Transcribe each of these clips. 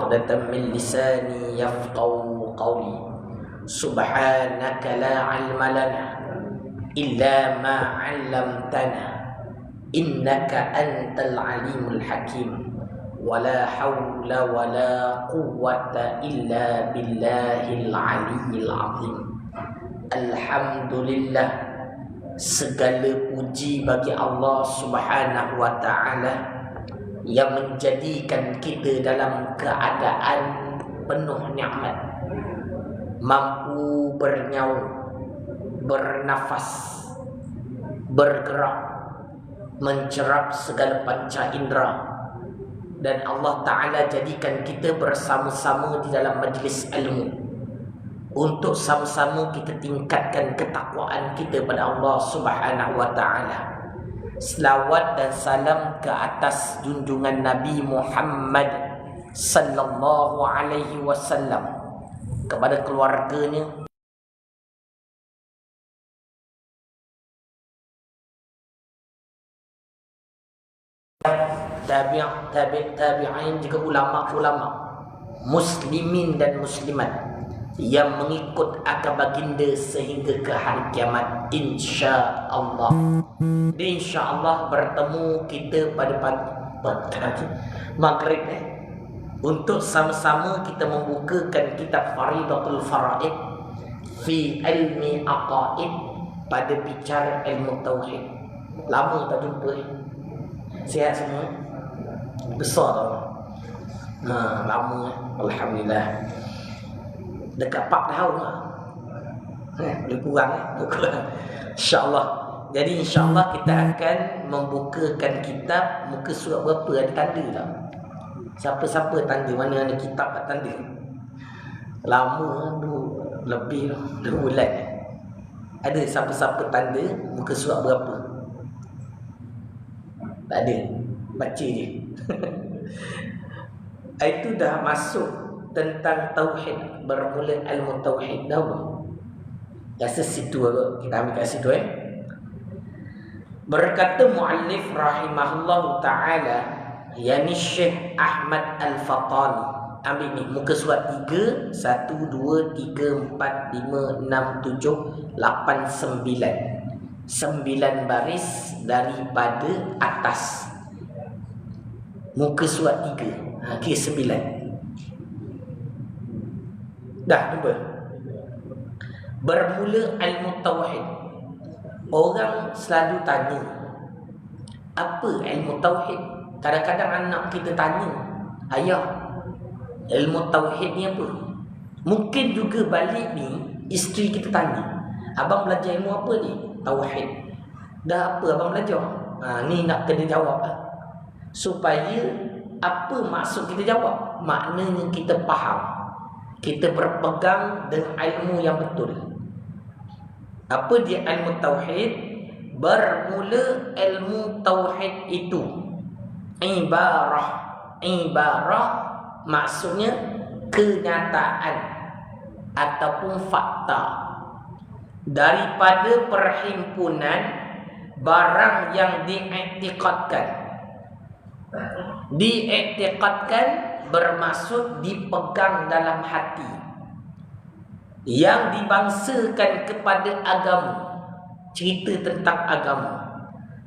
عقدة من لساني يفقهوا قولي سبحانك لا علم لنا إلا ما علمتنا إنك أنت العليم الحكيم ولا حول ولا قوة إلا بالله العلي العظيم. Alhamdulillah, segala puji bagi Allah Subhanahu wa ta'ala yang menjadikan kita dalam keadaan penuh nikmat, mampu bernyawa, bernafas, bergerak, mencerap segala panca indera. Dan Allah Ta'ala jadikan kita bersama-sama di dalam majlis ilmu untuk sama-sama kita tingkatkan ketakwaan kita pada Allah Subhanahu wa ta'ala. Selawat dan salam ke atas junjungan Nabi Muhammad sallallahu alaihi wasallam, kepada keluarganya, tabi'in, juga ulama-ulama muslimin dan muslimat yang mengikut akal baginda sehingga ke hari kiamat, insya-Allah. Dan insya-Allah bertemu kita pada pagi maghrib untuk sama-sama kita membukakan kitab Faridatul Faraid fi ilmi aqaid, pada bicara ilmu tauhid. Lama tak jumpa. Sihat semua? Besar tau. Lama alhamdulillah. Dekat 4 tahun lah. Lebih kurang InsyaAllah. Jadi insyaAllah kita akan membukakan kitab. Muka surat berapa ada tanda tak? Siapa-siapa tanda? Mana ada kitab tak tanda? Lama lebih 2 bulan. Ada siapa-siapa tanda muka surat berapa? Tak ada. Baca je. Itu dah masuk tentang tauhid, bermula ilmu tauhid dahulu. Rasa situ kita ambil kat situ Berkata muallif rahimahullah taala, yakni Syekh Ahmad Al-Fatani. Ambil ni muka surat 3, 1 2 3 4 5 6 7 8 9. 9 baris daripada atas. Muka surat 3. Kira 9. Dah jumpa. Bermula ilmu tauhid. Orang selalu tanya, apa ilmu tauhid? Kadang-kadang anak kita tanya, ayah, ilmu tauhid ni apa? Mungkin juga balik ni isteri kita tanya, abang belajar ilmu apa ni? Tauhid. Dah apa abang belajar? Ni nak kena jawab supaya apa maksud kita jawab? Maknanya kita faham, kita berpegang dengan ilmu yang betul. Apa dia ilmu tauhid? Bermula ilmu tauhid itu ibarah maksudnya kenyataan ataupun fakta daripada perhimpunan barang yang diiktikadkan bermaksud dipegang dalam hati, yang dibangsakan kepada agama, cerita tentang agama,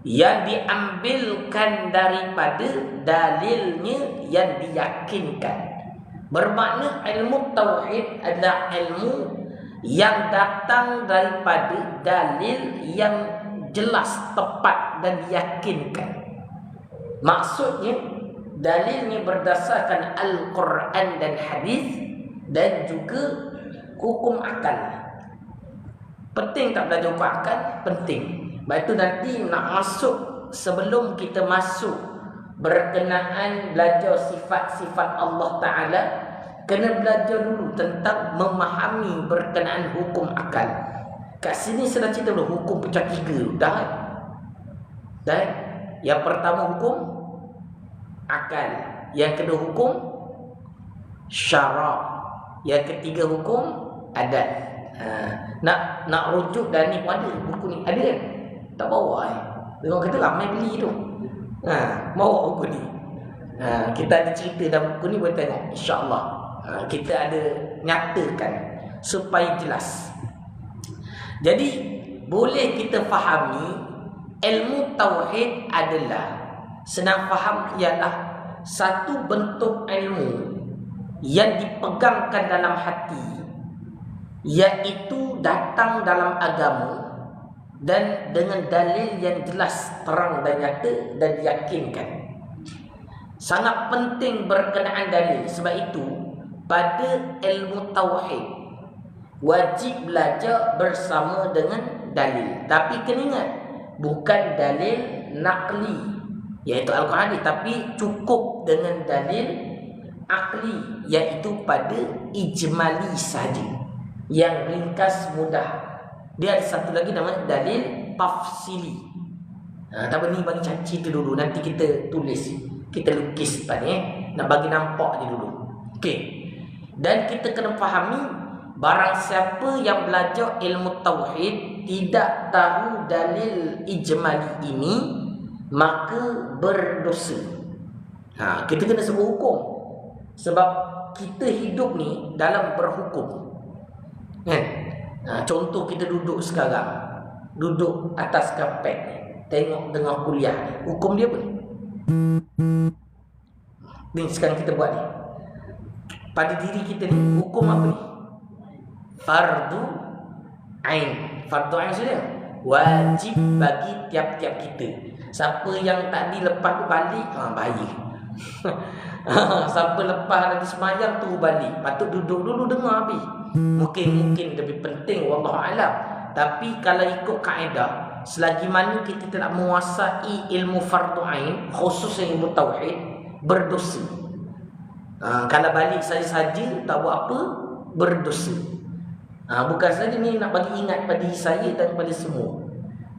yang diambilkan daripada dalilnya yang diyakinkan. Bermakna ilmu tauhid adalah ilmu yang datang daripada dalil yang jelas, tepat dan diyakinkan. Maksudnya dalilnya berdasarkan Al-Quran dan hadis dan juga hukum akal. Penting tak belajar hukum akal? Penting. Baik itu nanti nak masuk, sebelum kita masuk berkenaan belajar sifat-sifat Allah Ta'ala, kena belajar dulu tentang memahami berkenaan hukum akal. Kat sini saya dah cerita dulu hukum pecah 3. Dah. Yang pertama hukum akal, yang kedua hukum syarak, yang ketiga hukum adat. Nak rujuk dan ni pun ada buku ni, ada kan? Tak bawa Dia orang kata ramai beli tu. Bawa buku ni. Kita ada cerita dalam buku ni, boleh tengok insya-Allah. Kita ada nyatakan supaya jelas. Jadi boleh kita fahami ilmu tauhid adalah, senang faham, ialah satu bentuk ilmu yang dipegangkan dalam hati, iaitu datang dalam agama dan dengan dalil yang jelas, terang dan nyata dan diyakinkan. Sangat penting berkenaan dalil. Sebab itu pada ilmu tauhid wajib belajar bersama dengan dalil. Tapi kena ingat, bukan dalil naqli iaitu Al-Quran, tapi cukup dengan dalil akli iaitu pada ijmali sahaja, yang ringkas mudah. Dia ada satu lagi namanya dalil tafsili. Tapi ni bagi cerita dulu, nanti kita tulis, kita lukis depan ni, nak bagi nampak je dulu. Okey. Dan kita kena fahami, barang siapa yang belajar ilmu tauhid tidak tahu dalil ijmali ini, maka berdosa. Kita kena sebut hukum. Sebab kita hidup ni dalam berhukum. Contoh kita duduk sekarang, duduk atas kapet ni, tengok dengar kuliah ni, hukum dia apa ni? Ni sekarang kita buat ni, pada diri kita ni, hukum apa ni? Fardu ain. Fardu ain saja, wajib bagi tiap-tiap kita. Siapa yang tadi lepas tu balik, bahaya. Siapa lepas lagi semayang tu balik, patut duduk dulu dengar habis. Mungkin lebih penting, wallahu alam. Tapi kalau ikut kaedah, selagi mana kita tidak menguasai ilmu fardu ain, khususnya ilmu tauhid, berdosa. Kalau balik saja-saja tak buat apa, berdosa. Bukan saja ni nak bagi ingat pada saya dan pada semua.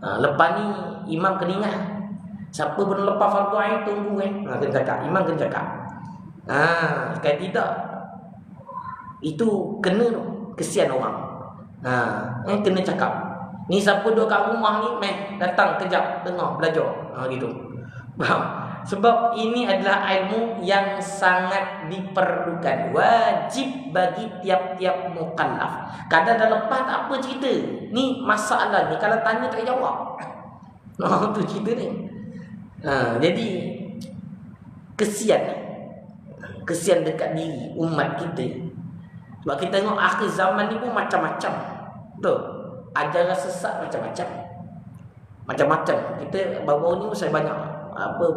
Lepas ni imam kena ingat, siapa belum lepas fardu ain tunggu kena cakap, imam kena cakap. Kalau tidak, itu kena kesian orang. Kena cakap. Ni siapa duduk kat rumah ni, datang kejap dengar belajar. Gitu. Faham? Sebab ini adalah ilmu yang sangat diperlukan, wajib bagi tiap-tiap mukallaf. Kadang dah lepas tak apa cerita. Ni masalah ni, kalau tanya tak jawab. Tu cerita ni. Jadi kesian dekat diri umat kita. Sebab kita tengok akhir zaman ni pun macam-macam. Betul? Ajaran sesat macam-macam. Kita baru-baru ni saya banyak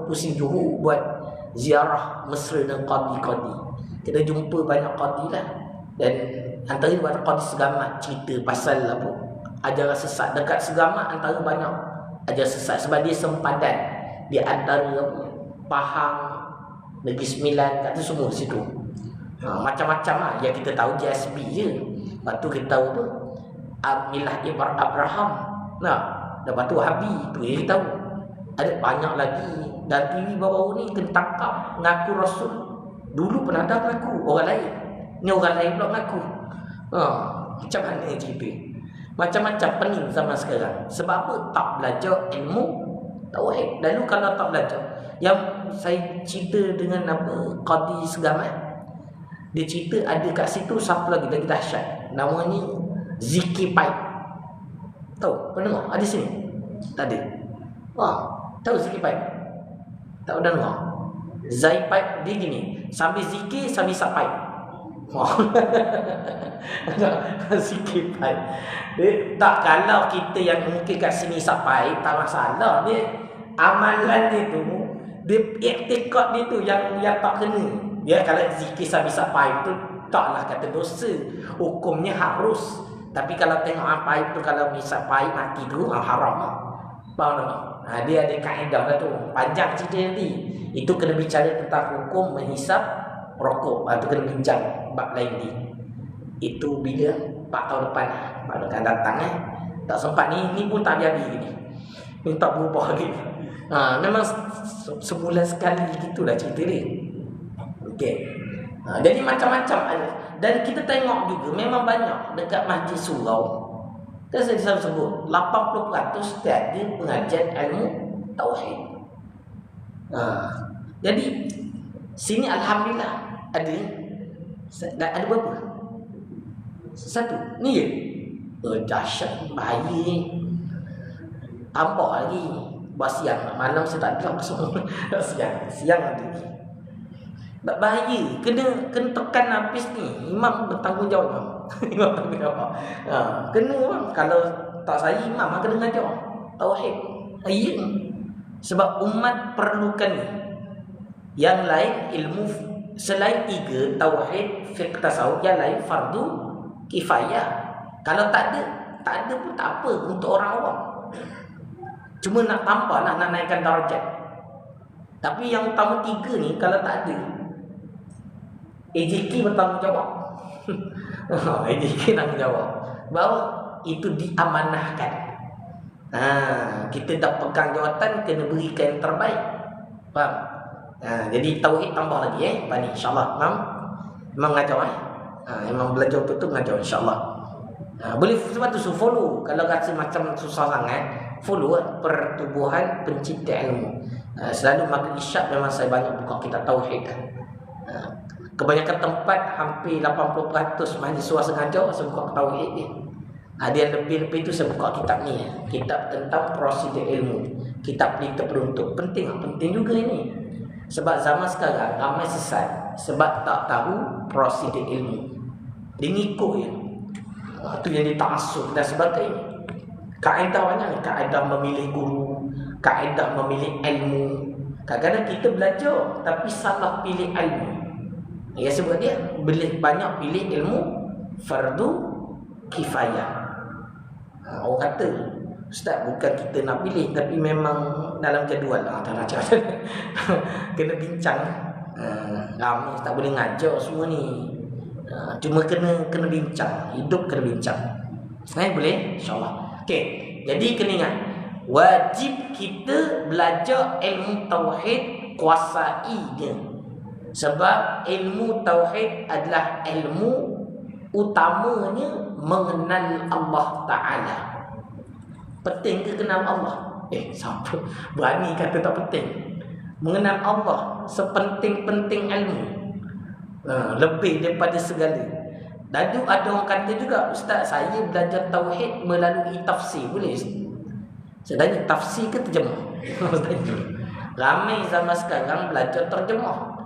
pusing Johor buat ziarah Mesra dan qadi-qadi. Kita jumpa banyak qadi lah. Dan antara banyak qadi Segamat cerita pasal apa, ajaran sesat. Dekat Segamat antara banyak ajaran sesat. Sebab dia sempadan di antara Pahang, Negeri Sembilan, kata semua situ. Macam-macam lah. Yang kita tahu JSB je. Lepas tu kita tahu apa, Milah Abraham. Lepas tu Wahabi, tu yang kita tahu. Ada banyak lagi. Dan TV baru-baru ni kena tangkap ngaku Rasul. Dulu pernah ada ngaku orang lain, ni orang lain pula ngaku. Macam mana cerita? Macam-macam pening zaman sekarang. Sebab apa? Tak belajar ilmu tauhid. Lalu kalau tak belajar, yang saya cerita dengan Qadi Segamat, dia cerita ada kat situ satu lagi dahsyat, namanya Zikir Paip. Tahu? Pernah dengar? Ada sini? Tak ada. Tahu Zikir Paip? Tak pernah dengar? Zai Paip dia gini, sambil zikir sambil isap paip. Zikir Paip. Tak, kalau kita yang mungkin kat sini isap paip tak masalah. Dia amalan dia tu, dia iktikad dia tu yang tak kena. Dia kalau zikir sambil isap paip tu taklah kata dosa, hukumnya harus. Tapi kalau tengok paip tu, kalau isap paip mati tu haram lah. Faham tak? Dia ada kaedah lah tu. Panjang cerita nanti. Itu kena bicara tentang hukum menghisap rokok. Itu kena bincang bab lain ni. Itu bila 4 tahun depan. Akan datang tak sempat ni pun tak habis gini. Ni tak berubah lagi. Memang sebulan sekali gitulah cerita ni. Okey. Jadi macam-macam. Dan kita tengok juga memang banyak dekat Masjid Surau. Kan saya selalu sebut 80% dia ada pengajian ilmu tauhid. Jadi Sini alhamdulillah ada berapa? Satu. Ni je. Dahsyat, bahaya ni. Tambah lagi. Buat siang, malam saya tak bilang semua. Siang ada lagi. Bahaya. Kena tekan habis ni. Imam bertanggungjawab. Imam bertanggungjawab. Kena bang. Kalau tak saya imam kena ngajar tauhid. Ya. Sebab umat perlukan ni. Yang lain ilmu selain 3 tauhid, fiqh, tasawuf, yang lain fardu kifayah. Kalau tak ada pun tak apa untuk orang awam. Cuma nak tambah lah, nak naikkan darjat. Tapi yang utama 3 ni kalau tak ada, AJK bertanggungjawab. AJK tanggungjawab bahawa itu diamanahkan. Kita dah pegang jawatan, kena berikan yang terbaik. Faham? Jadi tauhid tambah lagi Pani insya-Allah. Memang ngajar memang belajar betul ngajar insya-Allah. Boleh sebab tu follow. Kalau rasa macam susah sangat, follow Pertubuhan Pencipta Ilmu. Selalu maghrib isyak memang saya banyak buka kitab tauhid. Kebanyakan tempat hampir 80% mahasiswa sengaja saya buka tauhid ni. Ada yang lebih itu saya buka kitab ni, kitab tentang prosedur ilmu, kitab pelita peruntuk. Penting juga ini. Sebab zaman sekarang ramai sesat sebab tak tahu prosedur ilmu. Dia ngikut je. Itu yang ditaksub dan sebagainya. Kaedah banyak, kaedah memilih guru, kaedah memilih ilmu. Kadang-kadang kita belajar tapi salah pilih ilmu. Ya sebab dia banyak pilih ilmu fardu kifayah. Orang kata, Ustaz bukan kita nak pilih, tapi memang dalam jadual lah. Kena bincang. Ramai tak boleh ngajar semua ni. Cuma kena bincang. Hidup kena bincang. Boleh? InsyaAllah. Okey. Jadi kena ingat, wajib kita belajar ilmu tauhid, kuasai dia. Sebab ilmu tauhid adalah ilmu utamanya mengenal Allah Ta'ala. Penting ke kenal Allah? Siapa berani kata tak penting? Mengenal Allah sepenting-penting ilmu, lebih daripada segala. Lalu ada orang kata juga, Ustaz saya belajar tauhid melalui tafsir. Boleh? Saya tanya, tafsir ke terjemah? Ramai zaman sekarang belajar terjemah.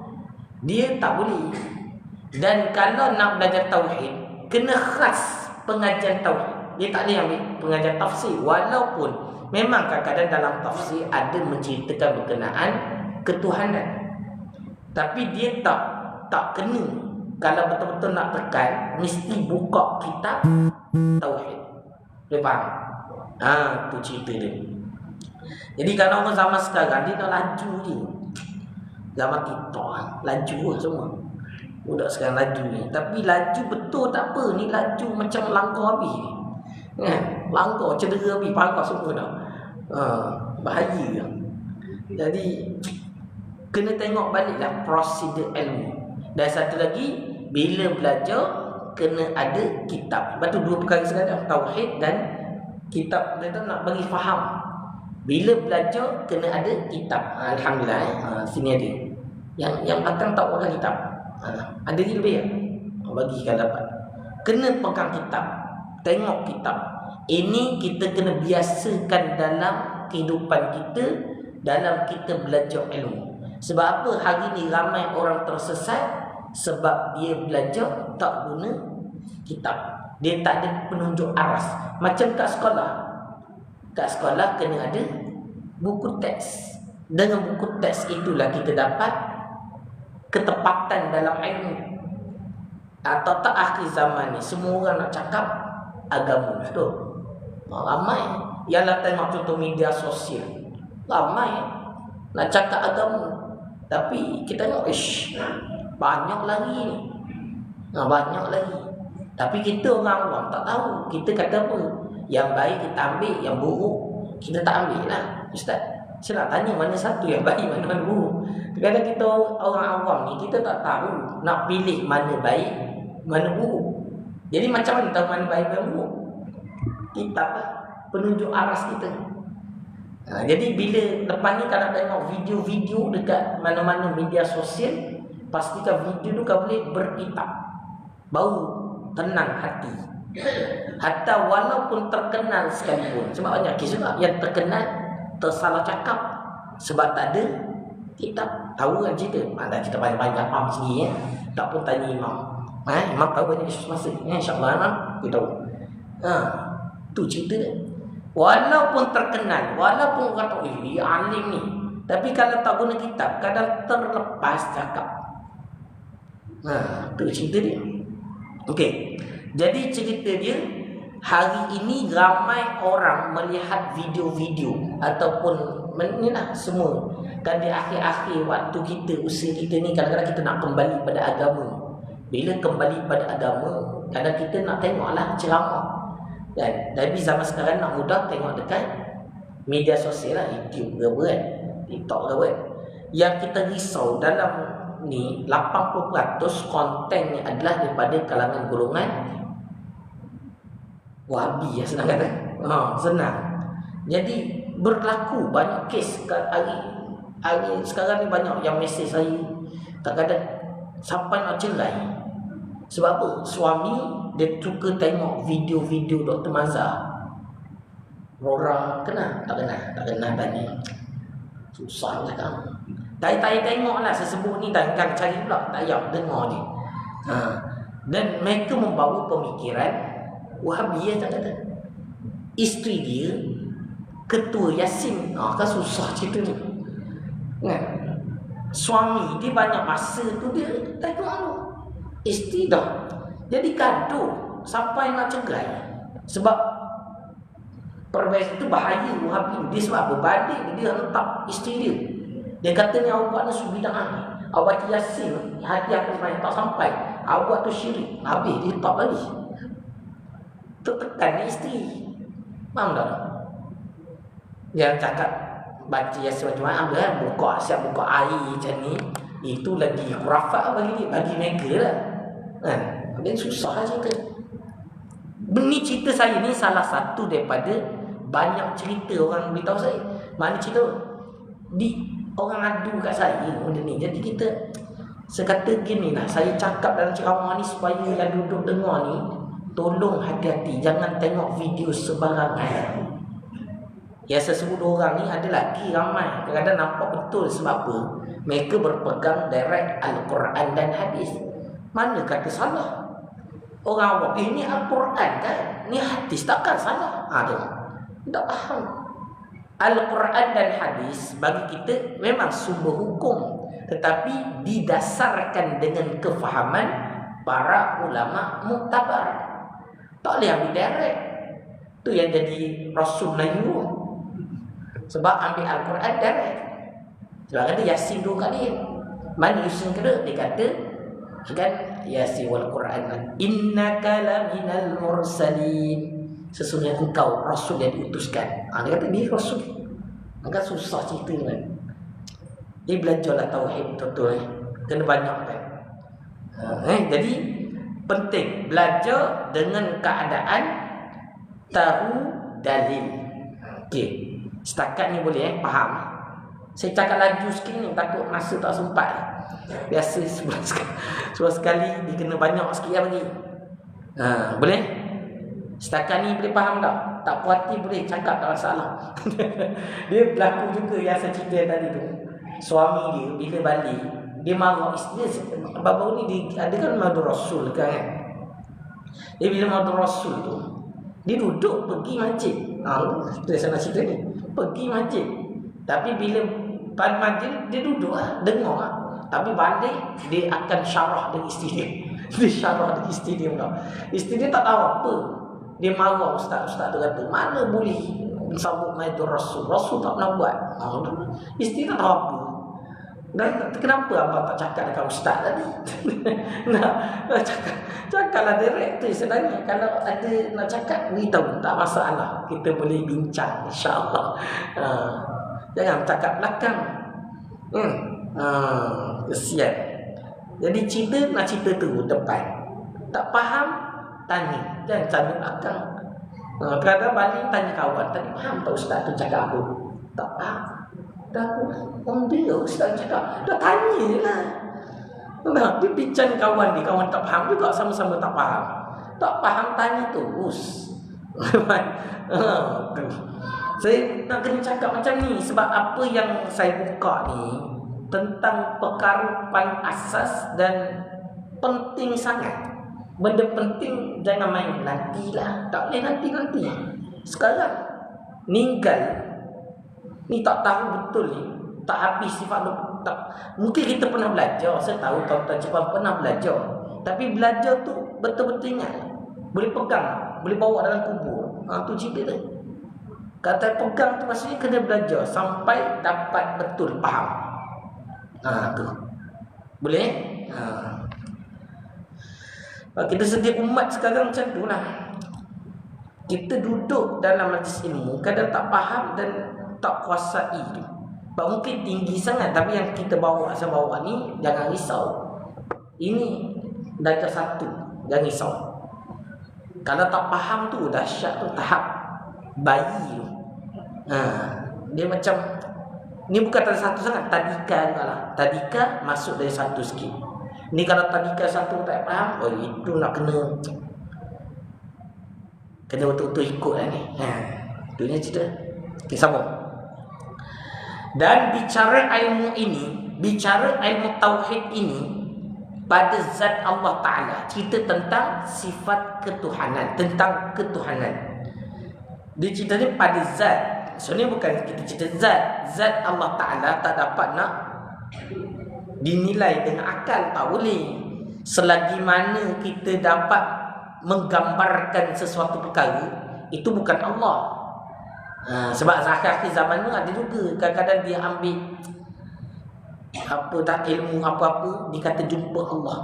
Dia tak boleh. Dan kalau nak belajar tauhid, kena khas pengajian tauhid. Dia tak boleh ambil pengajian tafsir. Walaupun memang kadang-kadang dalam tafsir ada menceritakan berkenaan ketuhanan, tapi dia tak kena. Kalau betul-betul nak tekan, mesti buka kitab tauhid. Boleh faham? Tu cerita dia. Jadi kalau orang zaman sekarang, dia nak laju je. Zaman TikTok laju semua. Budak sekarang laju ni. Tapi laju betul tak apa. Ni laju macam langkah habis ni. Langkah cedera habis, parah semua dah. Bahaya. Jadi kena tengok baliklah prosedur ilmu. Dan satu lagi, bila belajar kena ada kitab. Lepas tu 2 perkara sekalian, tauhid dan kitab. Kita nak bagi faham. Bila belajar kena ada kitab. Alhamdulillah sini ada. Yang belakang tak pakai kitab. Ada ni lebih ya? Bagi kalau dapat. Kena pegang kitab. Tengok kitab. Ini kita kena biasakan dalam kehidupan kita, dalam kita belajar ilmu. Sebab apa hari ni ramai orang tersesat? Sebab dia belajar tak guna kitab. Dia tak ada penunjuk aras. Macam kat sekolah. Kat sekolah kena ada buku teks. Dengan buku teks itulah kita dapat ketepatan dalam ilmu. Atau tak akhir zaman ni semua orang nak cakap agama. Betul? Ramai. Ialah tengok contoh media sosial. Ramai nak cakap agama. Tapi kita tengok banyak lagi ni. Banyak lagi. Tapi kita orang awam tak tahu. Kita kata apa? Yang baik kita ambil, yang buruk kita tak ambil lah. Ustaz, saya nak tanya mana satu yang baik, mana buruk. Kadang-kadang kita orang awam ni, kita tak tahu nak pilih mana baik, mana buruk. Jadi macam mana tahu mana baik, mana buruk? Kitab lah, penunjuk aras kita. Jadi bila lepas ni kalau tengok video-video dekat mana-mana media sosial, pastikan video tu kau boleh berimpact, baru tenang hati. Hatta walaupun terkenal sekalipun. Sebab banyak kes juga yang terkenal tersalah cakap sebab tak ada kitab. Tahu kan cerita, ada cerita banyak-banyak apa sendiri ya. Tak pun tanya imam. Imam tahu banyak Yesus masa. InsyaAllah imam kita tahu. Tu cerita dia. Walaupun terkenal, walaupun orang tahu dia alim ni, tapi kalau tak guna kitab, kadang terlepas cakap. Tu cerita dia. Okey. Jadi cerita dia, hari ini ramai orang melihat video-video ataupun inilah semua. Kan di akhir-akhir waktu kita, usia kita ni, kadang-kadang kita nak kembali pada agama. Bila kembali pada agama, kadang kita nak tengoklah ceramah. Dan tapi zaman sekarang nak mudah tengok dekat media sosial lah, YouTube ke apa kan, TikTok ke apa kan. Yang kita risau dalam ni 80% kontennya adalah daripada kalangan golongan Wahabi ya, senang kata. Senang. Jadi berlaku banyak kes hari sekarang ni, banyak yang mesej saya kadang-kadang sampai nak cerai. Sebab apa? Suami dia suka tengok video-video Dr. Mazhar. Rora kenal? Tak kenal tanya. Susah lah kan. Tai-tai tengok lah sesebut ni, dan kan cari pula, tak payah dengar dia. Dan mereka membawa pemikiran Wahabi tak kata. Isteri dia ketua Yasin. Kan susah cerita ni. Kan? Suami dia banyak masa tu dia tengok tu. Isteri dah. Jadi gaduh sampai nak cerai. Sebab perbezaan tu bahaya Wahabi. Dia sebab berbalik dia hentak isteri dia. Dia kata ni awak ni subidah. Awak baca Yasin, hati aku main tak sampai. Awak tu syirik. Habis dia tak lagi. Tertekan isteri. Faham tak? Yang cakap baca Yasin macam mana, kan? Siap buka air macam ni, itu lagi khurafat bagi mereka lah. Dan susah lah cerita. Ini cerita saya ni salah satu daripada banyak cerita orang beritahu saya. Mana cerita orang adu kat saya benda ni. Jadi kita sekata gini lah, saya cakap dalam ceramah ni supaya yang duduk dengar ni tolong hati-hati, jangan tengok video sembarangan. Yang sesebut orang ni ada lagi ramai, kadang-kadang nampak betul. Sebab apa? Mereka berpegang direct Al-Quran dan hadis. Mana kata salah? Orang awak, ini Al-Quran kan? Ni hadis, takkan salah? Tak faham. Al-Quran dan hadis bagi kita memang sumber hukum, tetapi didasarkan dengan kefahaman para ulama muktabar. Tak boleh ambil direct. Tu yang jadi Rasul Melayu. Sebab ambil Al-Quran direct. Sebab kata Yasin 2 kali. Mana Yasin kedua? Dia kata kan, Yasin wal Quran, innaka laminal mursalin. Sesungguhnya engkau Rasul yang diutuskan. Dia kata dia Rasul. Maka susah cerita kan. Dia belajarlah tauhid betul-betul. Kena banyak kan. Jadi penting belajar dengan keadaan tahu dalil. Okey. Setakat ni boleh faham. Saya cakap laju sikit ni, takut masa tak sempat. Biasa sebulan sekali dia kena banyak sikit lah bagi. Boleh? Setakat ni boleh faham tak? Tak puas hati boleh cakap, tak masalah. Dia berlaku juga yang saya cerita tadi tu. Suami dia bila balik, dia marah isteri dia. Baru ni dia ada kan madu Rasul kan. Dia bila madu Rasul tu, dia duduk pergi masjid. Itu saya nak cerita ni. Pergi masjid. Tapi bila pada masjid dia duduk dengar Tapi balik dia akan syarah dengan isteri dia. Dia syarah dengan isteri dia pula. Isteri dia tak tahu apa. Dia marah ustaz tu kata, mana boleh sambut madu Rasul. Rasul tak pernah buat. Isteri tak tahu apa. Dan kenapa abang tak cakap dengan ustaz tadi? nak cakaplah direct tu sebenarnya. Kalau ada nak cakap, beritahu, tak masalah. Kita boleh bincang insya-Allah. Jangan cakap belakang. Kesian. Jadi nak cerita tu depan. Tak faham, tanya. Jangan tanya belakang. Kadang balik tanya kawan, tadi faham tak ustaz tu cakap apa? Tak faham. Dah dia ustaz cakap, dah tanya lah. Nah, dia bincang kawan dia, kawan tak faham juga, sama-sama tak faham. Tak faham tanya terus. Saya nak kena cakap macam ni sebab apa yang saya buka ni tentang perkara paling asas dan penting sangat. Benda penting jangan main nantilah. Tak boleh nanti-nanti. Sekarang ninggal ni tak tahu betul ni, tak habis sifat tak. Mungkin kita pernah belajar, saya tahu tuan-tuan Jepang pernah belajar. Tapi belajar tu betul-betul ingat. Boleh pegang, boleh bawa dalam kubur. Tu cerita tu. Kata pegang tu maksudnya kena belajar sampai dapat betul faham. Tu. Boleh? Kita setiap umat sekarang macam tu lah. Kita duduk dalam majlis ilmu, kadang tak faham dan tak kuasai tu. Mungkin tinggi sangat, tapi yang kita bawa ni jangan risau. Ini darjah 1, jangan risau. Kalau tak faham tu dahsyat tu, tahap bayi tu. Dia macam ni bukan darjah 1 sangat, tadika juga lah. Tadika masuk dari 1 sikit. Ni kalau tadika 1 tak faham, itu nak kena betul-betul ikut lah ni. Itunya cerita. Okay, sambung. Dan bicara ilmu ini, bicara ilmu tauhid ini pada zat Allah Ta'ala, cerita tentang sifat ketuhanan, tentang ketuhanan. Dia cerita ni pada zat. Sebenarnya bukan kita cerita zat. Zat Allah Ta'ala tak dapat nak dinilai dengan akal, tak boleh. Selagi mana kita dapat menggambarkan sesuatu perkara, itu bukan Allah. Sebab akhir-akhir zaman tu ada juga kadang-kadang dia ambil ilmu apa-apa, dia kata jumpa Allah.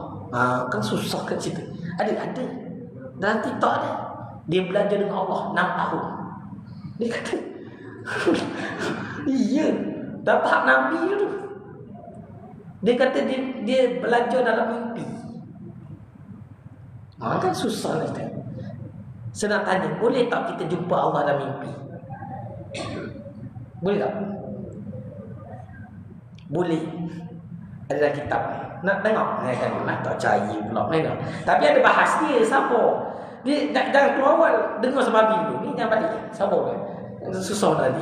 Kan susah kan cerita. Ada dalam TikTok ada. Dia belajar dengan Allah 6 tahun. Dia kata iya, dah tahap Nabi tu. Dia kata dia belajar dalam mimpi. Kan susah lah. Saya nak tanya, boleh tak kita jumpa Allah dalam mimpi? Boleh tak? Boleh. Ada dalam kitab. Nak tengok? Nak tak percaya pula. Tapi ada bahas dia, sabar. Dia jangan keluar awal. Dengar sebab dulu. Ni jangan balik. Sabar. Susah tadi.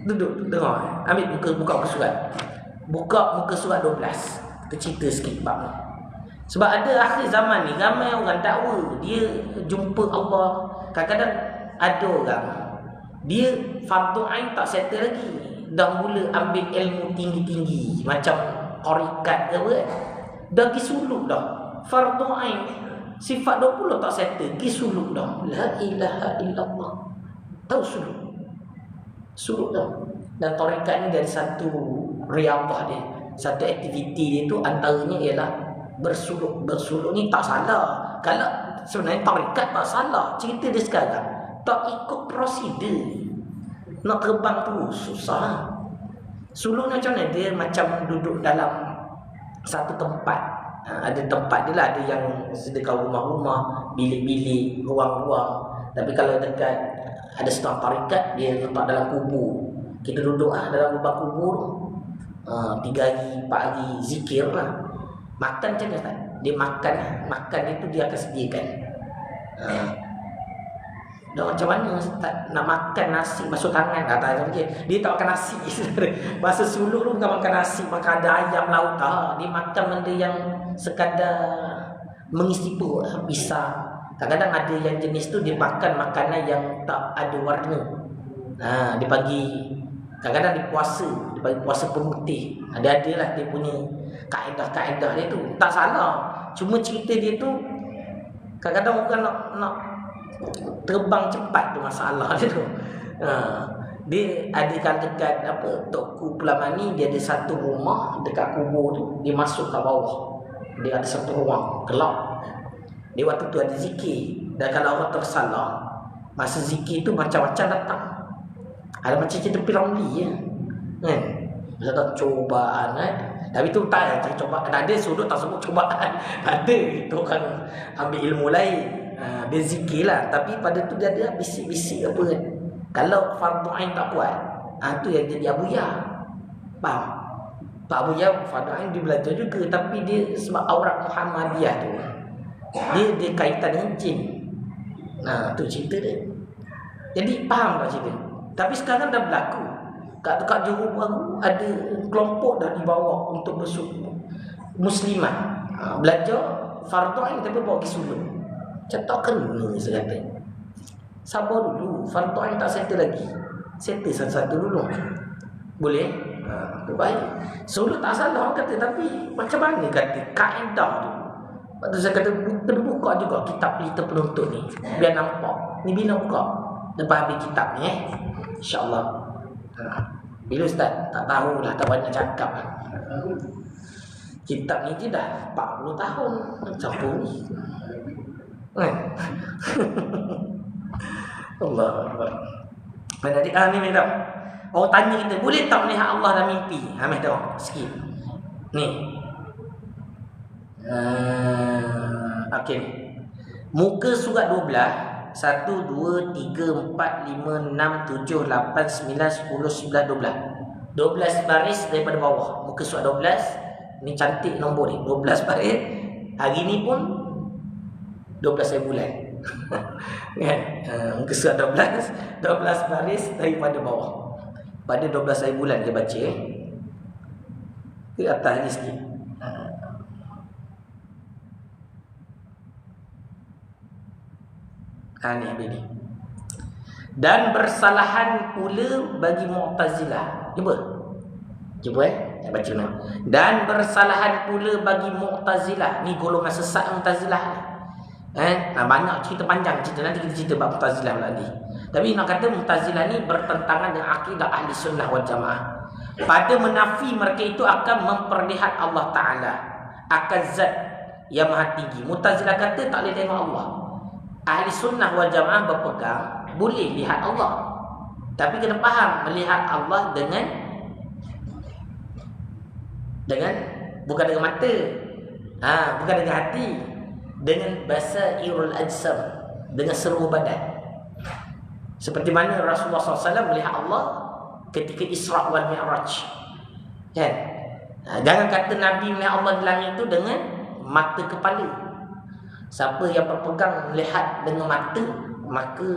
Duduk, dengar. Ambil buka surat. Buka muka surat 12. Kita cerita sikit bab ni. Sebab ada akhir zaman ni ramai orang dakwa dia jumpa Allah. Kadang-kadang ada orang dia fardu ain tak settle lagi, dah mula ambil ilmu tinggi-tinggi macam tarikat ke apa kan, dah pergi suluk dah. Fardu ain sifat 20 tak settle, pergi suluk dah. La ilaha illallah. Tahu suluk dah. Dan tarikat ni dari satu riyadhah dia, satu aktiviti dia tu antaranya ialah bersuluk. Bersuluk ni tak salah. Kalau sebenarnya tarikat tak salah, cerita dia sekarang tak ikut prosedur. Nak terbang tu susah. Suluk macam mana? Dia macam duduk dalam satu tempat. Ada tempat dia lah. Ada yang sedekah rumah-rumah, bilik-bilik, ruang-ruang. Tapi kalau dekat ada setengah tarikat, dia letak dalam kubur. Kita duduk dalam lubang kubur 3 hari, 4 hari zikir lah. Makan macam mana? Dia makan itu dia akan sediakan. Dah macam mana nak makan nasi masuk tangan kata dia tak makan nasi. Bahasa suluk tu bukan makan nasi, makan ada ayam laut dia makan benda yang sekadar mengisi perut, pisang. Kadang-kadang ada yang jenis tu dia makan makanan yang tak ada warna. Dia bagi kadang-kadang dia bagi puasa pemutih. Ada lah dia punya kaedah-kaedah dia tu. Tak salah. Cuma cerita dia tu kadang-kadang orang nak terbang cepat tu masalah dia tu. Dia ada dekat Tokku Pelamani, dia ada satu rumah dekat kubur tu, dia masuk ke bawah. Dia ada satu ruang gelap. Dia waktu tu ada zikir. Dan kalau orang tersalah, masa zikir tu macam-macam datang. Ada macam cerita Piramli ya. Kan? Misalkan cobaan Tapi tu tak cobaan. Ada sudut tak sebut cobaan. Ada itu kan ambil ilmu lain. Dia zikir lah. Tapi pada tu dia ada bisik-bisik apa kan. Kalau fardu ain tak kuat, tu yang jadi abuya. Faham? Pak Buya fardu ain dia belajar juga, tapi dia sebab aurat Muhammadiyah tu dia kaitan dengan jin. Nah, tu cerita dia. Jadi faham tak cerita? Tapi sekarang dah berlaku. Kat Johor Bahru ada kelompok dah dibawa untuk bersuku muslimat. Belajar fardu ain tapi bawa pergi sulung. Macam tak kena saya kata. Sabar dulu, fardu ain tak settle lagi. Settle satu-satu dulu. Boleh? Tu baik. Sulung tak salah orang kata, tapi macam mana kata kaedah tu? Lepas tu saya kata kena buka juga kitab pelita penuntut ni, biar nampak. Ni bila buka? Lepas habis kitab ni InsyaAllah. Bila Ustaz? Tak tahulah, tak banyak cakap lah. Kitab ni je dah 40 tahun campur ni. Allah Akbar. Jadi ni memang orang tanya kita, boleh tak melihat Allah dalam mimpi? Mari tengok sikit. Ni. Okey. Muka surat 12. 1, 2, 3, 4, 5, 6, 7, 8, 9, 10, 11, 12. 12 baris daripada bawah. Muka surat 12. Ni cantik nombor ni. 12 baris. Hari ni pun 12 hari bulan. Kan? Muka surat 12. 12 baris daripada bawah. Pada 12 hari bulan dia baca. Ke atas ni sikit. Ni. Dan bersalahan pula bagi Mu'tazilah. Cuba saya baca ni. Dan bersalahan pula bagi Mu'tazilah. Ni golongan sesat Mu'tazilah ni. Banyak cerita panjang cerita, nanti kita cerita bab Mu'tazilah nanti. Tapi nak kata Mu'tazilah ni bertentangan dengan akidah Ahli Sunnah wal Jamaah. Pada menafi mereka itu akan memperlihat Allah Ta'ala, akan zat yang maha tinggi. Mu'tazilah kata tak boleh tengok Allah. Ahli Sunnah wal Jamaah berpegang boleh lihat Allah, tapi kena faham melihat Allah dengan bukan dengan mata, bukan dengan hati, dengan basairul ajsam, dengan seluruh badan. Seperti mana Rasulullah SAW melihat Allah ketika Isra wal Mi'raj. Kan? Jangan kata Nabi melihat Allah di langit itu dengan mata kepala. Siapa yang berpegang melihat dengan mata, maka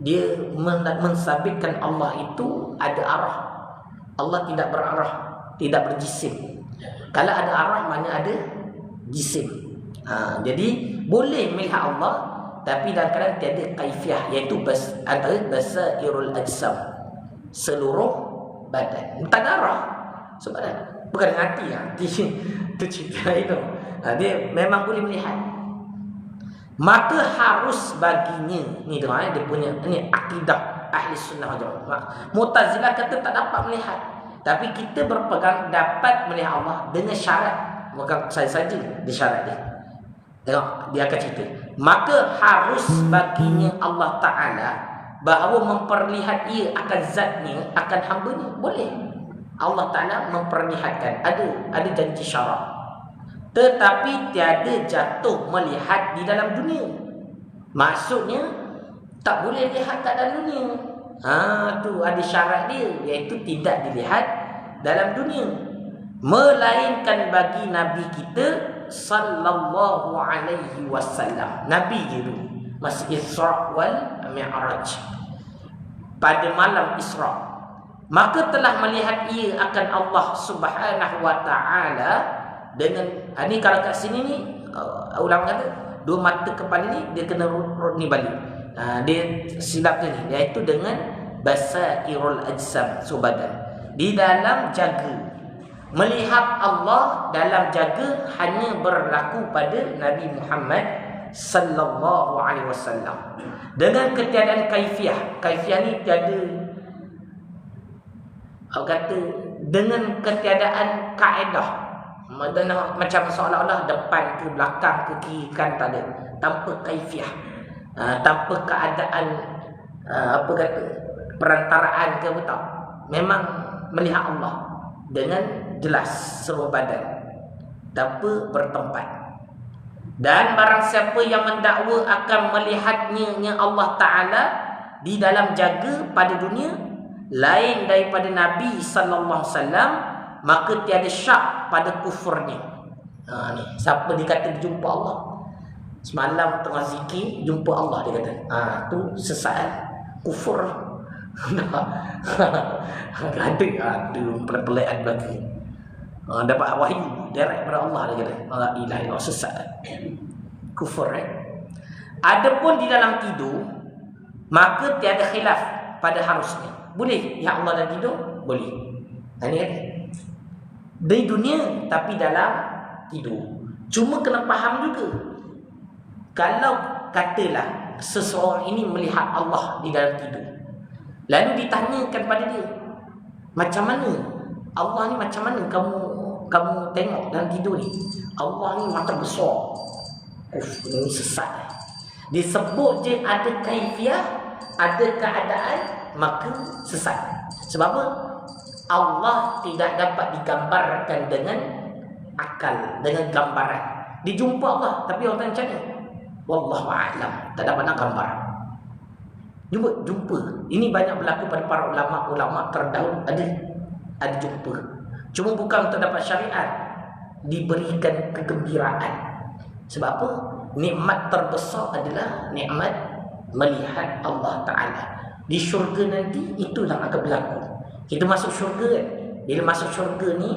dia mensabitkan Allah itu ada arah. Allah tidak berarah, tidak berjisim. Kalau ada arah, mana ada jisim. Jadi boleh melihat Allah, tapi dalam keadaan tiada kaifiah, iaitu antara basairul ajsam, seluruh badan. Tak ada arah. Sebab bukan dengan hati. Itu cerita itu. Dia memang boleh melihat. Maka harus baginya, ni dengar dia punya ni akidah Ahli Sunnah wal Jamaah. Mu'tazilah kata tak dapat melihat, tapi kita berpegang dapat melihat Allah dengan syarat. Bukan saya saja dia syarat dia. Tengok dia akan cerita. Maka harus baginya Allah Ta'ala bahawa memperlihat ia akan zatnya, akan hamba-Nya. Boleh Allah Ta'ala memperlihatkan, ada janji syarat. Tetapi tiada jatuh melihat di dalam dunia. Maksudnya tak boleh lihat kat dalam dunia. Tu ada syarat dia, iaitu tidak dilihat dalam dunia, melainkan bagi Nabi kita sallallahu alaihi wasallam. Nabi je tu masa Isra wal Mi'raj, pada malam Isra, maka telah melihat ia akan Allah Subhanahu wa taala dengan ni. Kalau kat sini ni ulama kata dua mata kepala ni dia kena ni balik. Dia silap ni, iaitu dengan basairul ajsam, subadan. Di dalam jaga melihat Allah dalam jaga hanya berlaku pada Nabi Muhammad sallallahu alaihi wasallam dengan ketiadaan kaifiah. Kaifiah ni tiada, kata dengan ketiadaan kaedah. Macam seolah-olah depan ke belakang ke kiri kan, tak ada, tanpa kaifiah, tanpa keadaan perantaraan ke betul. Memang melihat Allah dengan jelas seluruh badan tanpa bertempat. Dan barang siapa yang mendakwa akan melihatnya Allah Ta'ala di dalam jaga pada dunia lain daripada Nabi sallallahu alaihi wasallam, maka tiada syak pada kufurnya. Ni siapa dikata jumpa Allah semalam tengah zikir jumpa Allah, dia kata tu sesat, kufur. Ada pelik-pelik lagi. Dapat wahyu direct daripada Allah, dia kata la ilaha illallah, sesat, kufur. Adapun di dalam tidur maka tiada khilaf pada harusnya. Boleh ya Allah dalam tidur? Boleh. Ini kan di dunia tapi dalam tidur. Cuma kena faham juga, kalau katalah seseorang ini melihat Allah di dalam tidur, lalu ditanyakan pada dia, macam mana Allah ni, macam mana kamu tengok dalam tidur ni, Allah ni mata besar. Ini sesat. Disebut je ada kaifiah, ada keadaan, maka sesat. Sebab apa? Allah tidak dapat digambarkan dengan akal, dengan gambaran. Dijumpa Allah, tapi orang tanya macam mana? Wallahu a'lam, tak dapat nak gambar. Jumpa. Ini banyak berlaku pada para ulama terdahulu, ada jumpa. Cuma bukan untuk dapat syariat, diberikan kegembiraan. Sebab apa? Nikmat terbesar adalah nikmat melihat Allah Ta'ala. Di syurga nanti itulah akan berlaku. Kita masuk syurga kan? Bila masuk syurga ni,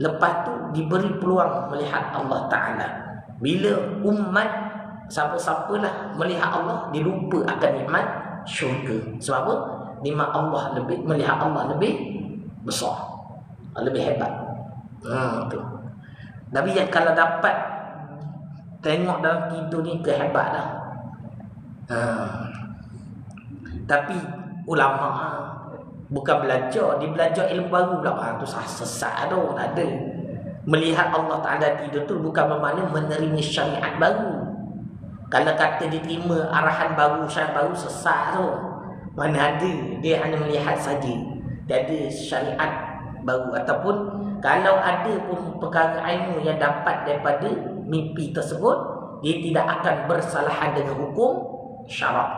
lepas tu diberi peluang melihat Allah Ta'ala. Bila umat siapa-siapalah melihat Allah, dia lupa akan nikmat syurga. Sebab apa? Nikmat Allah lebih, melihat Allah lebih besar, lebih hebat. Tu. Nabi yang kalau dapat tengok dalam tidur ni kehebat dah. Tapi ulama bukan belajar, dia belajar ilmu baru pula. Tu sesat tu, tak ada. Melihat Allah Ta'ala tidur tu bukan bermakna menerima syariat baru. Kalau kata diterima arahan baru, syariat baru, sesat tu. Mana ada, dia hanya melihat saja, tiada syariat baru. Ataupun kalau ada pun perkara ilmu yang dapat daripada mimpi tersebut, dia tidak akan bersalahan dengan hukum syarak.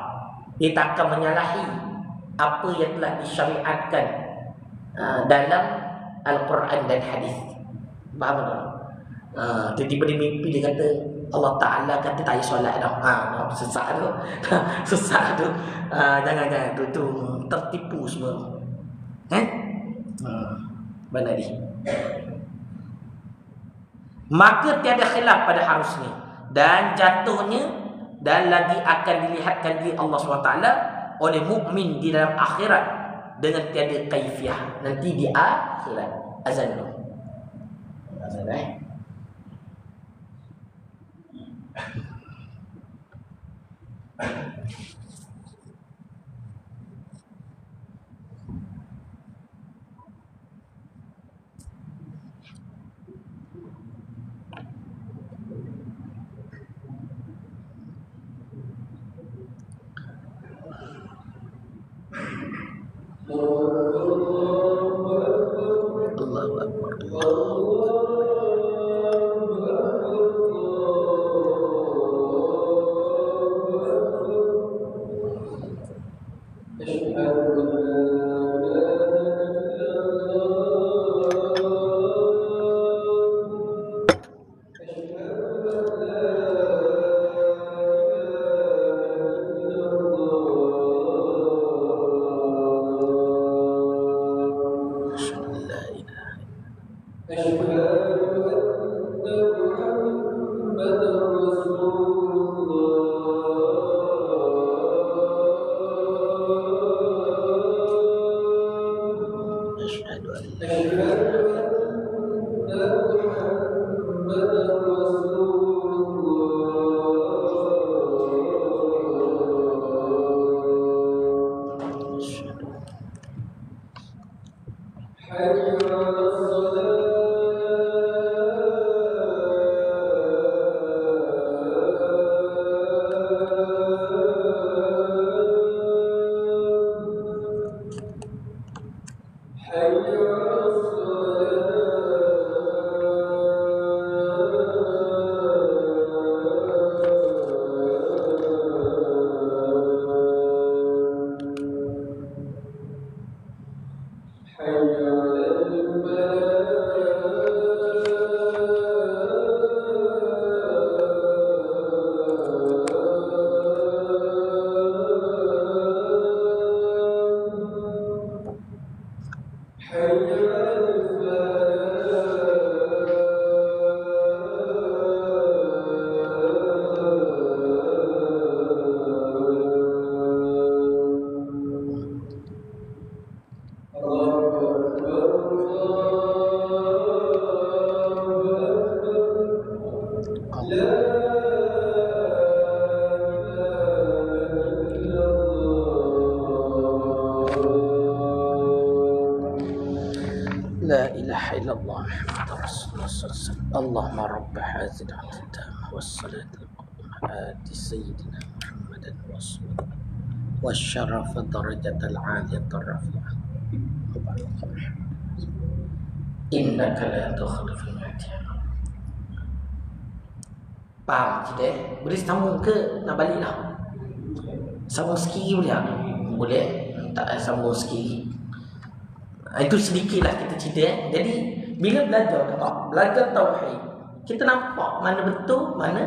Dia tak akan menyalahi apa yang telah disyariatkan dalam Al-Quran dan hadis. Faham tak? Tiba-tiba dia mimpi, dia kata Allah Ta'ala kata tak payah solat dah. Sesat tu. Sesat tu. Jangan tu tertipu semua. Benar ni. Maka tiada khilaf pada harus ni, dan jatuhnya dan lagi akan dilihatkan di Allah SWT oleh mukmin di dalam akhirat dengan tiada kaifiah nanti di akhirat. Azan dulu. Azan Allahu Akbar. ilaha illallah Muhammadur Rasulullah sallallahu alaihi wasallam. Allahumma rabb hadhihi al-tamah was-salatu al-qa'imah sayyidina Muhammadan rasulullah والشرف درجة العالية الرفيعة إنك لا تخلف الميعاد. Faham kita? Boleh sambung ke nak balik lah? Sambung sikit boleh tak? Boleh? Tak sambung sikit. Itu sedikitlah kita cerita. Jadi bila belajar tauhid, kita nampak mana betul, mana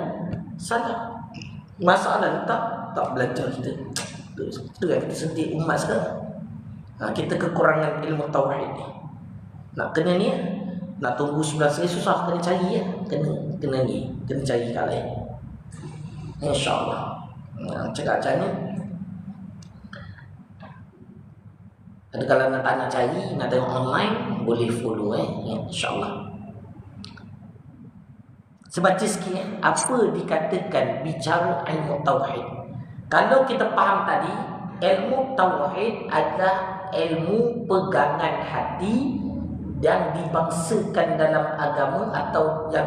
salah. Masalah tak belajar kita. Itu kan kita sedih umat sekarang. Kita kekurangan ilmu tauhid ni. Nak kena ni, nak tunggu 11 hari susah, kena cari ya. Kena ni, kena cari kat lain. InsyaAllah. Cakap macam ni. Ada kalau nak tak nak cari, nak tengok online, boleh follow ya, InsyaAllah. Sebaca sikit apa dikatakan bicara ilmu tauhid. Kalau kita faham tadi, ilmu tauhid adalah ilmu pegangan hati yang dibangsakan dalam agama atau yang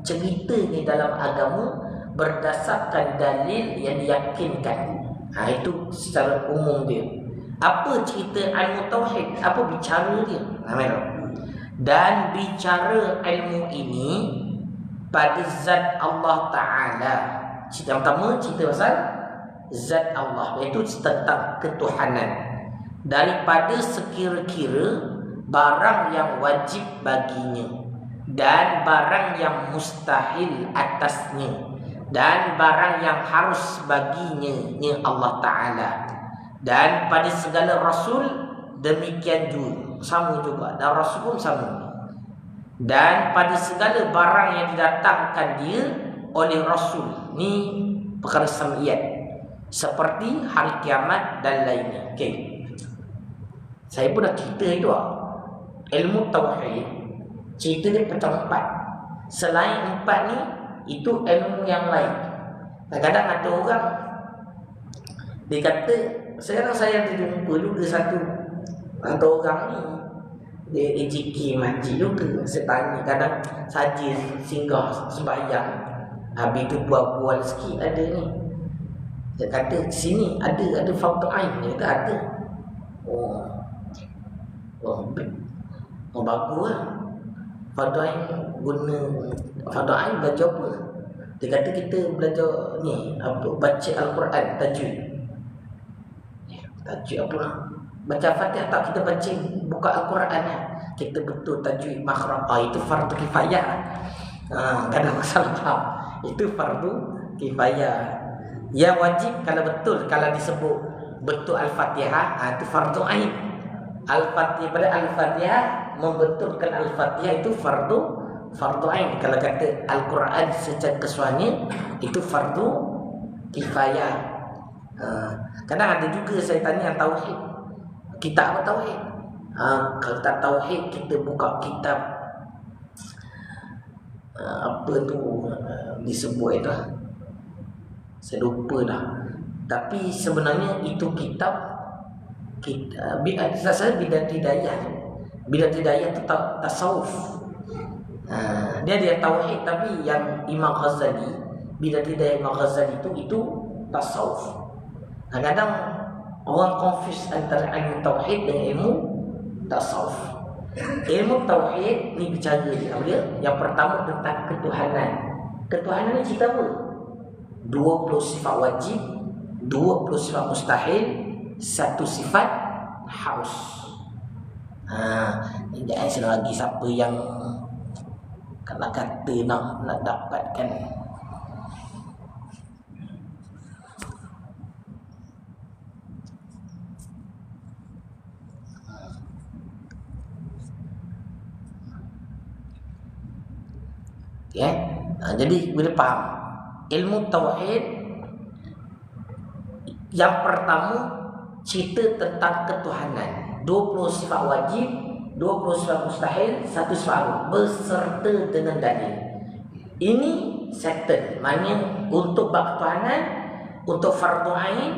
ceritanya dalam agama berdasarkan dalil yang diyakinkan. Itu secara umum dia. Apa cerita ilmu tauhid? Apa bicara dia? Dan bicara ilmu ini pada zat Allah Ta'ala. Cerita pertama, cerita pasal zat Allah, iaitu tentang ketuhanan. Daripada sekira-kira barang yang wajib baginya dan barang yang mustahil atasnya dan barang yang harus baginya Allah Ta'ala. Dan pada segala Rasul demikian juga, sama juga. Dan Rasul pun sama. Dan pada segala barang yang didatangkan dia oleh Rasul. Ni perkara sam'iyat, seperti hari kiamat dan lainnya. Okay. Saya pun dah cerita itu ilmu tauhid, cerita dia pecah 4. Selain 4 ni, itu ilmu yang lain. Kadang-kadang ada orang dia kata, sekarang saya ada jumpa juga satu orang ni, dia AJK makcik juga. Saya tanya, kadang saja singgah sembahyang, habis tu buat-buat sikit ada ni. Dia kata sini ada fardu ain. Dia kata ada. Bagus lah. Fardu ain guna fardu ain belajar apa? Dia kata kita belajar ni baca Al-Quran tajwid. Tajwid apa lah? Baca Fatihah tak, kita baca buka Al-Quran lah. Kita betul tajwid makhraj. Itu fardu kifayah. Kadang salah. Itu fardu kifayah. Yang wajib kalau betul, kalau disebut betul Al-Fatihah, itu fardu ain. Al-Fatihah, pada Al-Fatihah membetulkan Al-Fatihah itu fardu ain. Kalau kata Al-Quran secara keseluruhannya itu fardu kifayah. Kadang ada juga saya tanya yang tauhid. Kitab apa tauhid? Kalau tak tauhid, kita buka kitab apa tu disebut itu. Saya lupa dah. Tapi sebenarnya itu kitab saya Bidat Hidayah. Bidat Hidayah itu tasawuf. Dia ada tauhid, tapi yang Imam Ghazali, Bidat Hidayah Imam Ghazali itu tasawuf. Kadang orang confuse antara ilmu tauhid dengan ilmu tasawuf. Ilmu tauhid ni bicara dia. Yang pertama tentang ketuhanan. Ketuhanan ni cerita apa? 20 sifat wajib, 20 sifat mustahil, 1 sifat harus. Jangan selagi siapa yang kalau kata nak dapatkan jadi boleh faham ilmu tauhid. Yang pertama cerita tentang ketuhanan, 20 sifat wajib, 20 sifat mustahil, 1 sifat harus, beserta dengan dalil. Ini settle. Maknanya untuk bab ketuhanan, untuk fardu ain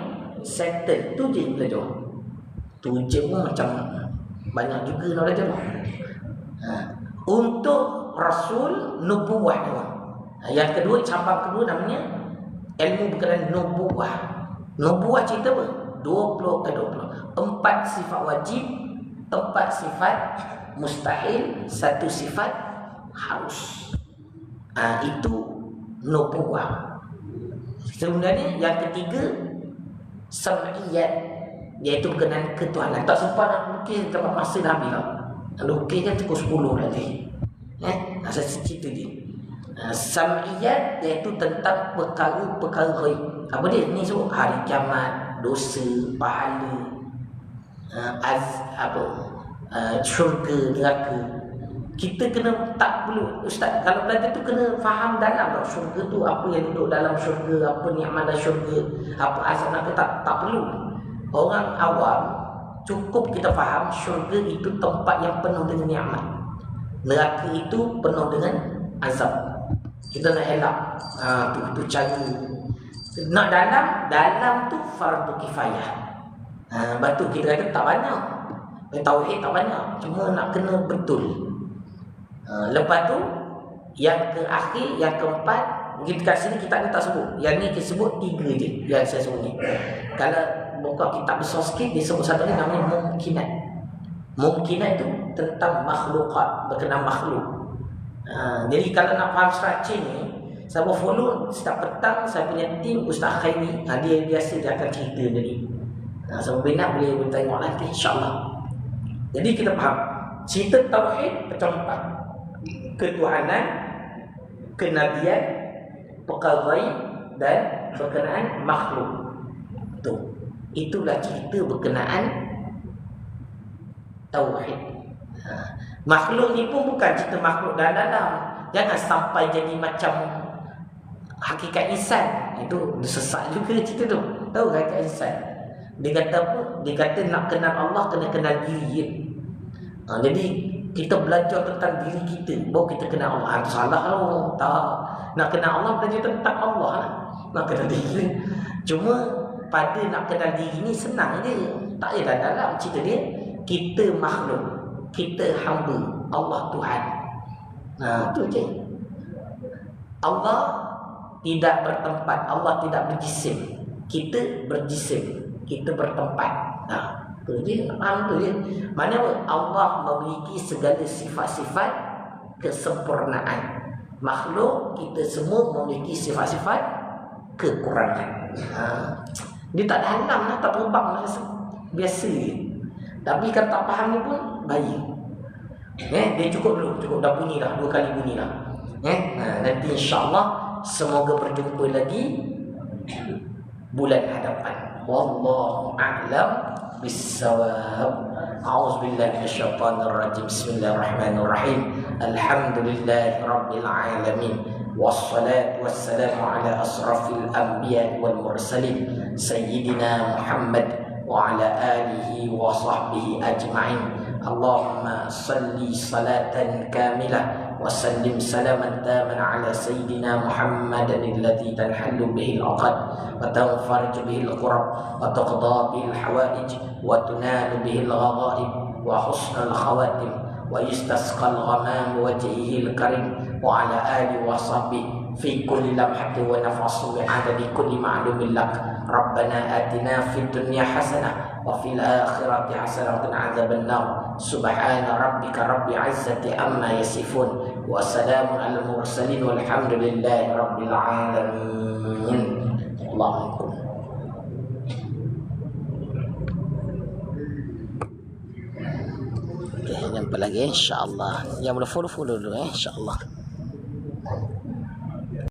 settle. Tu je belajar. Tu je pun macam banyak juga nak belajar. Untuk Rasul nubuwah nama. Yang kedua, cabang kedua namanya ilmu berkenaan nubuwah. Nubuwah cerita apa? 4 sifat wajib, 4 sifat mustahil, 1 sifat harus. Itu nubuwah. Sebenarnya yang ketiga sam'iyat, iaitu berkenaan ketuhanan. Tak sempat nak lukis tempat masa dah habis lah. Lukis kan cukup 10 nanti. Saya cerita dia. Sam'iyat iaitu tentang perkara-perkara ghaib. Apa dia? Ni sebut hari kiamat, dosa, pahala, syurga, neraka. Kita kena, tak perlu ustaz, kalau belajar tu kena faham dalam tau. Syurga tu apa yang duduk dalam syurga, apa nikmat dalam syurga, apa azab neraka, tak perlu. Orang awam cukup kita faham syurga itu tempat yang penuh dengan nikmat, neraka itu penuh dengan azab. Kita nak elak tu cara. Nak dalam tu fardu kifayah. Lepas tu kita kata tak banyak, tauhid tak banyak, cuma nak kena betul. Lepas tu yang akhir, yang keempat, kita kat sini kita tak sebut. Yang ni kita sebut 3 je yang saya sebut ni. Kalau buka kitab besar sikit, dia sebut satu ni namanya mumkinat. Mumkinat tu tentang makhlukat, berkenaan makhluk. Jadi kalau nak faham structure ni, saya follow setiap petang saya punya tim Ustaz Khairi. Dia biasa dia akan cerita tadi. Sama minat boleh tengok nanti insya-Allah. Jadi kita faham cerita tauhid macam 4. Ketuhanan, kenabian, perkara ghaib dan berkenaan makhluk. Itulah cerita berkenaan tauhid. Makhluk ni pun bukan cerita makhluk dalam. Jangan sampai jadi macam hakikat insan. Itu sesat juga cerita tu. Tahu hakikat insan? Dia kata apa? Dia kata nak kenal Allah kena kenal diri. Jadi kita belajar tentang diri kita, baru kita kenal Allah. Itu salah lah. Tak. Nak kenal Allah, belajar tentang Allah lah. Nak kenal diri. Cuma pada nak kenal diri ni senang je. Tak payah dalam cerita dia. Kita makhluk, kita hamba, Allah Tuhan. Itu je. Allah tidak bertempat, Allah tidak berjisim. Kita berjisim, kita bertempat. Itu je, faham tu je. Mana Allah memiliki segala sifat-sifat kesempurnaan. Makhluk kita semua memiliki sifat-sifat kekurangan. Dia tak dalam lah, tak terbang lah, biasa je. Tapi kalau tak faham ni pun bahaya. Dia cukup dulu, cukup dah bunyi dah, 2 kali bunyi dah. Nanti insya-Allah semoga berjumpa lagi bulan hadapan. Wallahu a'lam bissawab. A'udzubillahi minasyaitonir rajim. Bismillahirrahmanirrahim. Alhamdulillahirabbil alamin. Wassalatu wassalamu ala asrafil anbiya'i wal mursalin sayyidina Muhammad wa ala alihi wa sahbihi ajma'in. Allahumma salli salatan kamilah wa sallim salaman taman ala sayyidina Muhammadin alladhi tanhallu bihi al-'aqad wa tanfariju bihi al-qurab wa tuqda bihi al-hawaij wa tunalu bihi al-ghaghaib wa husnul khawatim wa yustasqa al-ghamam wajhihi al-karim wa ala alihi wa sahbihi fi kulli lamhatin wa nafsin bi'adadi kulli ma'lumin lak. Rabbana atina fid dunya hasanah wa fil akhirati hasanah wa qina adzabannar. Subhana rabbika rabbil izzati amma yasifun wa salamun alal mursalin walhamdulillahi rabbil alamin. Allahu Jumpa lagi insya-Allah. Yang boleh follow dulu insya-Allah.